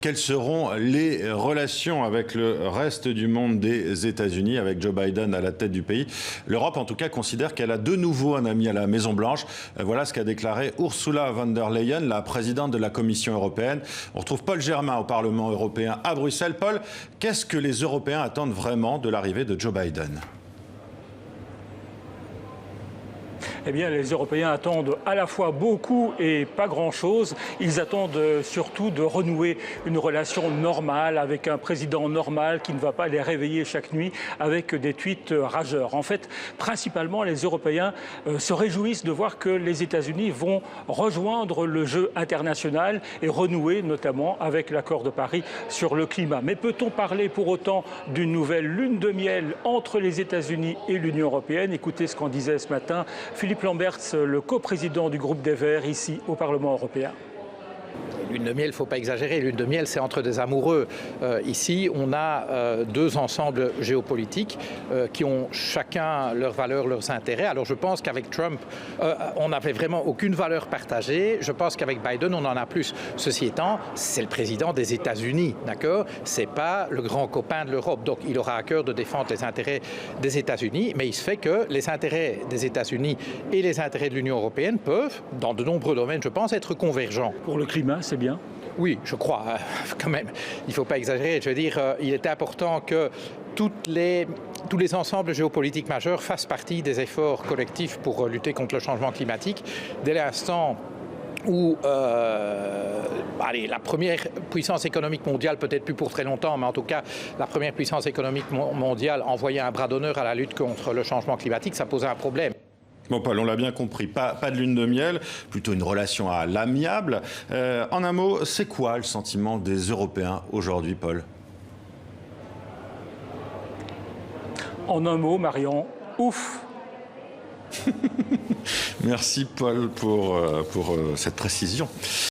Quelles seront les relations avec le reste du monde des États-Unis, avec Joe Biden à la tête du pays? L'Europe, en tout cas, considère qu'elle a de nouveau un ami à la Maison-Blanche. Voilà ce qu'a déclaré Ursula von der Leyen, la présidente de la Commission européenne. On retrouve Paul Germain au Parlement européen à Bruxelles. Paul, qu'est-ce que les Européens attendent vraiment de l'arrivée de Joe Biden? Eh bien, les Européens attendent à la fois beaucoup et pas grand-chose. Ils attendent surtout de renouer une relation normale avec un président normal qui ne va pas les réveiller chaque nuit avec des tweets rageurs. En fait, principalement, les Européens se réjouissent de voir que les États-Unis vont rejoindre le jeu international et renouer notamment avec l'accord de Paris sur le climat. Mais peut-on parler pour autant d'une nouvelle lune de miel entre les États-Unis et l'Union européenne? Écoutez ce qu'en disait ce matin Philippe Lamberts, le coprésident du groupe des Verts ici au Parlement européen. Lune de miel, il ne faut pas exagérer. Lune de miel, c'est entre des amoureux. Ici, on a deux ensembles géopolitiques qui ont chacun leurs valeurs, leurs intérêts. Alors je pense qu'avec Trump, on n'avait vraiment aucune valeur partagée. Je pense qu'avec Biden, on en a plus. Ceci étant, c'est le président des États-Unis, d'accord? C'est pas le grand copain de l'Europe. Donc il aura à cœur de défendre les intérêts des États-Unis. Mais il se fait que les intérêts des États-Unis et les intérêts de l'Union européenne peuvent, dans de nombreux domaines, je pense, être convergents. Pour le climat, c'est bien. Oui, je crois, quand même. Il ne faut pas exagérer. Je veux dire, il est important que tous les ensembles géopolitiques majeurs fassent partie des efforts collectifs pour lutter contre le changement climatique. Dès l'instant où la première puissance économique mondiale, peut-être plus pour très longtemps, mais en tout cas la première puissance économique mondiale envoyait un bras d'honneur à la lutte contre le changement climatique, ça posait un problème. Bon, Paul, on l'a bien compris, pas de lune de miel, plutôt une relation à l'amiable. En un mot, c'est quoi le sentiment des Européens aujourd'hui, Paul? En un mot, Marion, ouf! Merci, Paul, pour cette précision.